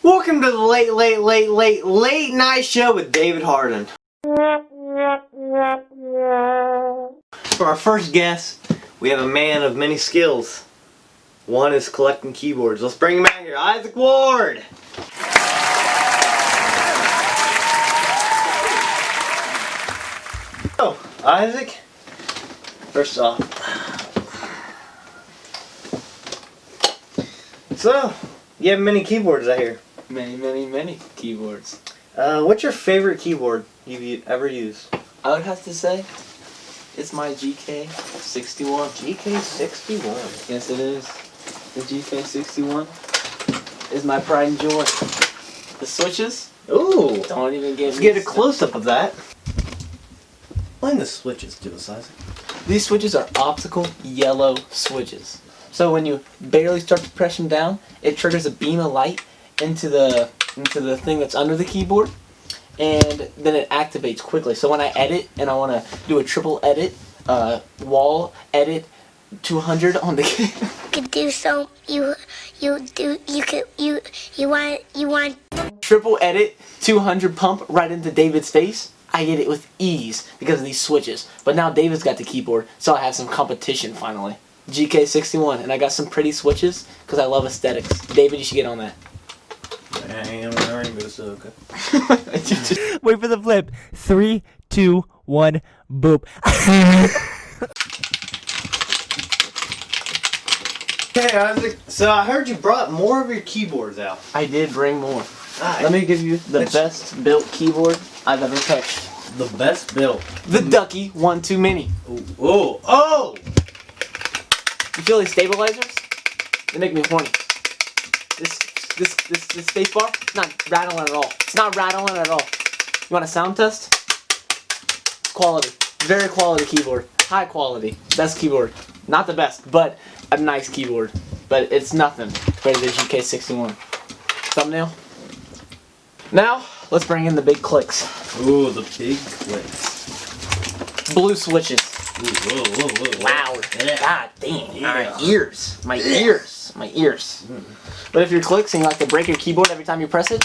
Welcome to the late night show with David Harden. For our first guest, we have a man of many skills. One is collecting keyboards. Let's bring him out here. Isaac Ward! So, Isaac, first off, so, you have many keyboards out here. Many keyboards. What's your favorite keyboard you've ever used? I would have to say it's my GK61. GK61. Yes, it is. The GK61 is my pride and joy. The switches? Ooh! Don't even get Let's me get a started. close-up of that. Explain the switches to us, Isaac. These switches are optical yellow switches. So when you barely start to press them down, it triggers a beam of light into the thing that's under the keyboard, and then it activates quickly. So when I edit and I want to do a triple edit, wall edit 200 on the keyboard. Could do so. You want Triple edit 200 pump right into David's face. I get it with ease because of these switches. But now David's got the keyboard, so I have some competition finally. GK61, and I got some pretty switches because I love aesthetics. David, you should get on that. I am already moved, so okay. Wait for the flip. 3, 2, 1, boop. Hey, Isaac. So I heard you brought more of your keyboards out. I did bring more. Alright. Let me give you the best built keyboard I've ever touched. The best built. The Ducky 1-2 Mini. Oh! Oh! You feel these stabilizers? They make me horny. This space bar, it's not rattling at all. It's not rattling at all. You want a sound test? Quality. Very quality keyboard. High quality. Best keyboard. Not the best, but a nice keyboard. But it's nothing compared to the GK61. Thumbnail. Now, let's bring in the big clicks. Ooh, the big clicks. Blue switches. Ooh, whoa, whoa, whoa. Loud. Yeah. God dang. Yeah. My ears. My ears. My ears. But if you're clicks and you like to break your keyboard every time you press it,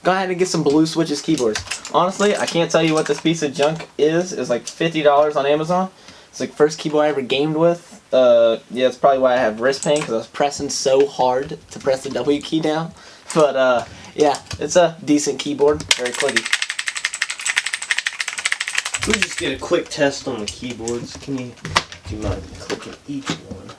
go ahead and get some Blue Switches keyboards. Honestly, I can't tell you what this piece of junk is. It's like $50 on Amazon. It's like first keyboard I ever gamed with. Yeah, it's probably why I have wrist pain, because I was pressing so hard to press the W key down. But yeah, it's a decent keyboard. Very clicky. We'll just get a quick test on the keyboards. Do you mind clicking each one?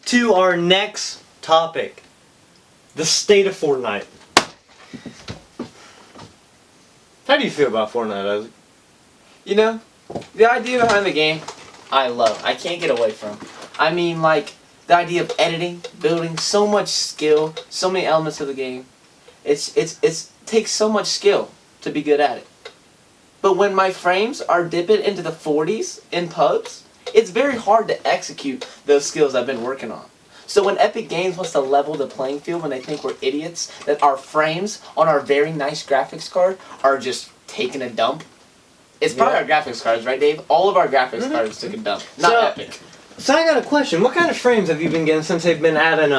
To our next topic, the state of Fortnite. How do you feel about Fortnite, Isaac? You know, the idea behind the game, I love. I can't get away from. I mean, like, the idea of editing, building, so much skill, so many elements of the game. It takes so much skill to be good at it. But when my frames are dipping into the 40s in pubs, it's very hard to execute those skills I've been working on. So when Epic Games wants to level the playing field when they think we're idiots, that our frames on our very nice graphics card are just taking a dump, it's probably our graphics cards, right, Dave? All of our graphics cards took a dump. Not Epic. So I got a question. What kind of frames have you been getting since they've been adding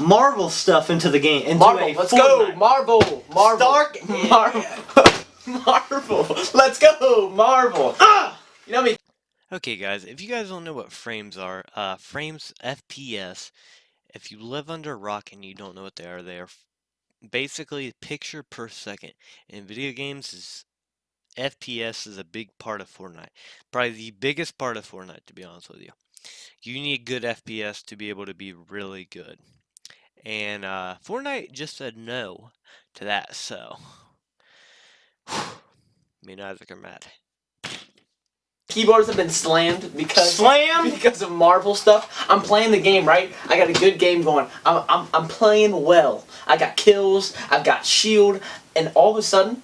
Marvel stuff into the game? Into Marvel, a let's Fortnite? go! Marvel! Stark- Marvel! Marvel! Let's go! Marvel! Ah! You know me. Okay guys, if you guys don't know what frames are, frames FPS, if you live under a rock and you don't know what they are basically picture per second. In video games, FPS is a big part of Fortnite. Probably the biggest part of Fortnite, to be honest with you. You need good FPS to be able to be really good. And Fortnite just said no to that, so me and Isaac are mad. Keyboards have been slammed because Slammed? because of Marvel stuff. I'm playing the game, right? I got a good game going. I'm playing well. I got kills. I've got shield, and all of a sudden,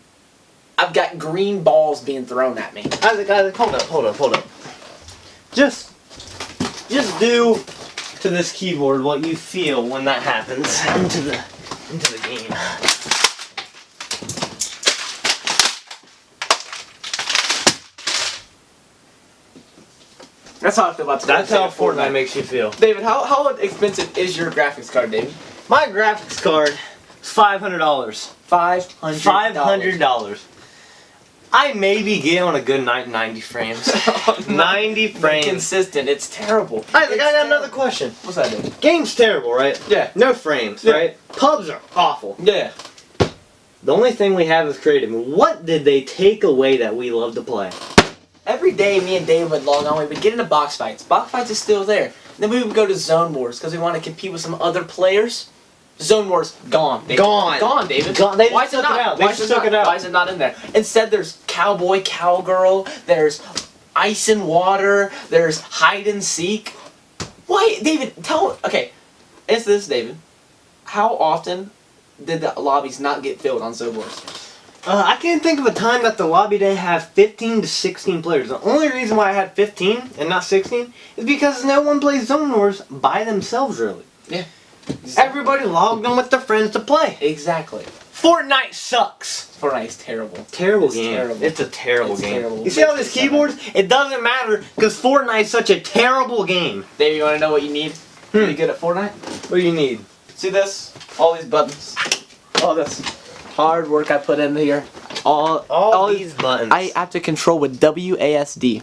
I've got green balls being thrown at me. Isaac, hold up. Just do to this keyboard what you feel when that happens into the game. That's how I feel about That's how Fortnite makes you feel. David, how expensive is your graphics card, David? My graphics card is $500. $500. I maybe get on a good night 90 frames. 90 frames. Consistent. It's terrible. Isaac, I got another question. What's that, David? Game's terrible, right? Yeah. No frames, Yeah. right? Pubs are awful. Yeah. The only thing we have is creative. What did they take away that we love to play? Every day, me and Dave would log on. We would get into box fights. Box fights is still there. Then we would go to Zone Wars because we want to compete with some other players. Zone Wars gone. David. Gone, David. Gone. They Why just is it took it not? out. They Why just is it took not? it out. Why is it not in there? Instead, there's cowboy, cowgirl. There's ice and water. There's hide and seek. Why, David? Okay, answer this, David. How often did the lobbies not get filled on Zone Wars? I can't think of a time that the lobby didn't have 15 to 16 players. The only reason why I had 15 and not 16 is because no one plays Zone Wars by themselves, really. Yeah. Everybody logged on with their friends to play. Exactly. Fortnite sucks. Fortnite's terrible. Terrible It's game. terrible. It's a terrible It's game. terrible. You see all these keyboards? It doesn't matter because Fortnite's such a terrible game. Dave, you want to know what you need to be good at Fortnite? What do you need? See this? All these buttons. All this hard work I put in here. All these buttons. I have to control with WASD.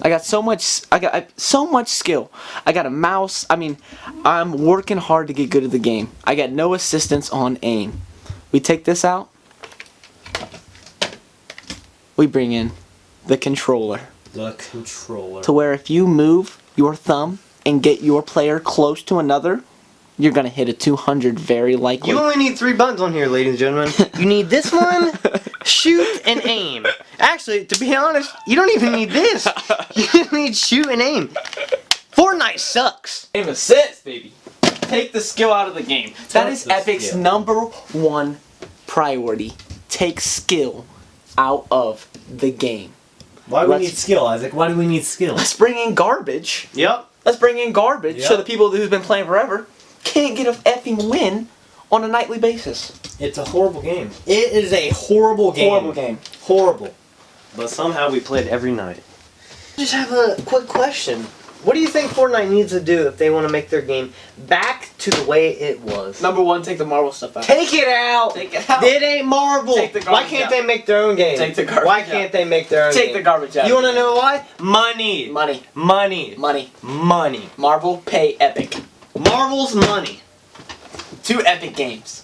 I got so much skill. I got a mouse. I mean, I'm working hard to get good at the game. I got no assistance on aim. We take this out. We bring in the controller. The controller. To where if you move your thumb and get your player close to another, you're gonna hit a 200 very likely. You only need 3 buttons on here, ladies and gentlemen. You need this one, shoot, and aim. Actually, to be honest, you don't even need this. You just need shoot and aim. Fortnite sucks. Aim assist, baby. Take the skill out of the game. That is Epic's #1 priority. Take skill out of the game. Why do we need skill, Isaac? Why do we need skill? Let's bring in garbage. Yep. Let's bring in garbage Yep. so the people who've been playing forever can't get a effing win on a nightly basis. It's a horrible game. It is a horrible game. Horrible game. Horrible. But somehow we played every night. I just have a quick question. What do you think Fortnite needs to do if they want to make their game back to the way it was? #1, take the Marvel stuff out. Take it out! Take it out. It ain't Marvel! Take the Why garbage can't out. they make their own game? Take the garbage Why out. can't they make their own Take game? the garbage out. You want to know why? Money. Money. Money. Money. Money. Marvel, pay Epic. Marvel's money. 2 Epic games.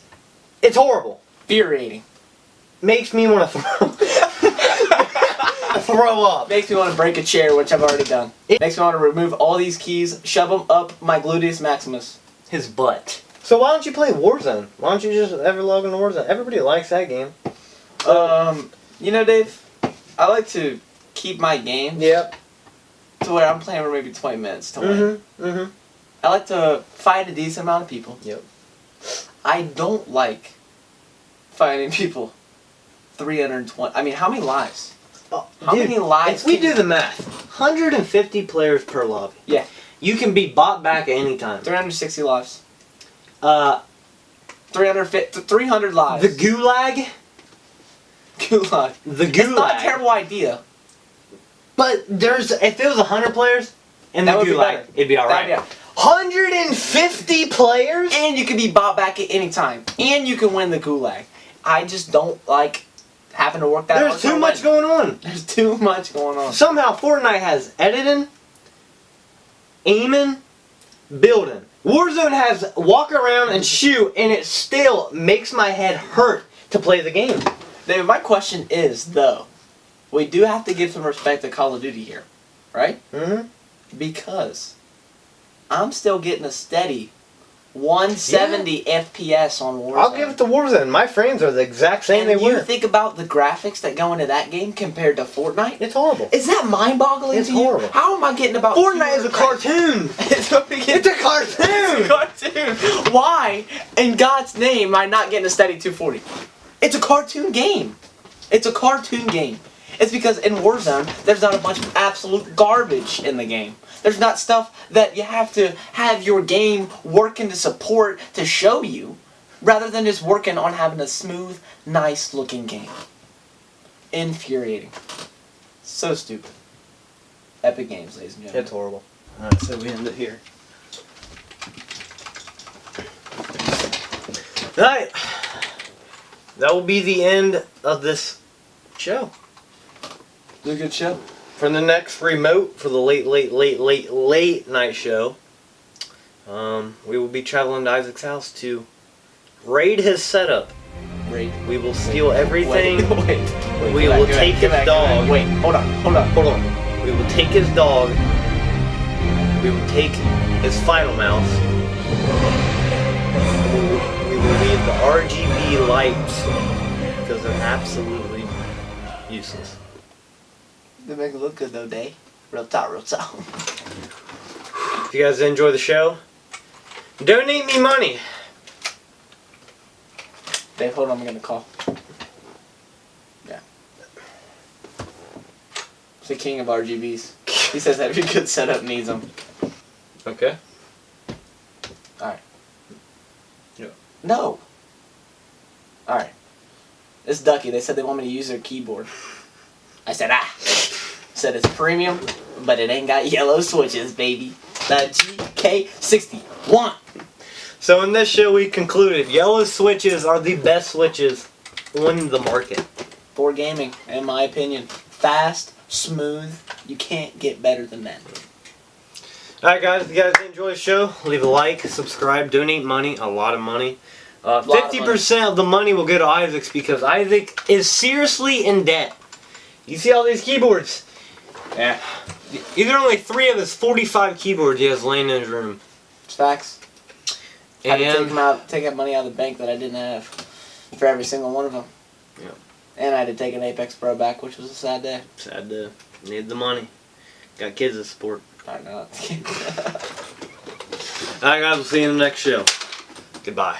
It's horrible. Infuriating. Makes me want to throw up. Makes me want to break a chair, which I've already done. Makes me want to remove all these keys, shove them up my gluteus maximus. His butt. So why don't you play Warzone? Why don't you just ever log into Warzone? Everybody likes that game. You know, Dave, I like to keep my game Yep. to where I'm playing for maybe 20 minutes to win. Mm-hmm. I like to fight a decent amount of people. Yep. I don't like fighting people 320. I mean, how many lives? How many lives? If we can- do the math, 150 players per lobby. Yeah. You can be bought back at any time. 360 lives. 300 300 lives. The Gulag. Gulag. The Gulag. It's not a terrible idea. But if it was 100 players in the That would be Gulag, better. it'd be alright. That'd be- 150 players? And you can be bought back at any time. And you can win the Gulag. I just don't like having to work that hard. There's too much going on. There's too much going on. Somehow Fortnite has editing, aiming, building. Warzone has walk around and shoot, and it still makes my head hurt to play the game. David, my question is, though, we do have to give some respect to Call of Duty here, right? Mm-hmm. Because I'm still getting a steady 170 FPS on Warzone. I'll give it to Warzone. My frames are the exact same And they you were. think about the graphics that go into that game compared to Fortnite? It's horrible. Is that mind-boggling It's to you? horrible. How am I getting about Fortnite is a cartoon. It's It's a cartoon. It's a cartoon. Why, in God's name, am I not getting a steady 240? It's a cartoon game. It's a cartoon game. It's because in Warzone, there's not a bunch of absolute garbage in the game. There's not stuff that you have to have your game working to support to show you, rather than just working on having a smooth, nice-looking game. Infuriating. So stupid. Epic Games, ladies and gentlemen. It's horrible. Alright, so we end it here. Alright. That will be the end of this show. It was a good show. For the next remote, for the late night show, we will be traveling to Isaac's house to raid his setup. Raid. We will steal everything. Wait. We will take his dog. Wait, hold on. Hold on. We will take his dog. We will take his final mouse. We will leave the RGB lights because they're absolutely useless. They make it look good though, Day. Real talk. If you guys enjoy the show, donate me money. Dave, hold on, I'm gonna call. Yeah. It's the king of RGBs. He says every good setup needs them. Okay. Alright. Yeah. No. Alright. It's Ducky. They said they want me to use their keyboard. I said, said it's premium, but it ain't got yellow switches, baby. The GK61. So in this show we concluded yellow switches are the best switches on the market. For gaming, in my opinion. Fast, smooth. You can't get better than that. Alright guys, if you guys enjoy the show, leave a like, subscribe, donate money, a lot of money. 50% of the money will go to Isaac's because Isaac is seriously in debt. You see all these keyboards? Yeah. These are only 3 of his 45 keyboards he has laying in his room. It's facts. I had to And take them out, take out money out of the bank that I didn't have for every single one of them. Yeah. And I had to take an Apex Pro back, which was a sad day. sad to need the money. Got kids to support. I know. Alright guys, we'll see you in the next show. Goodbye.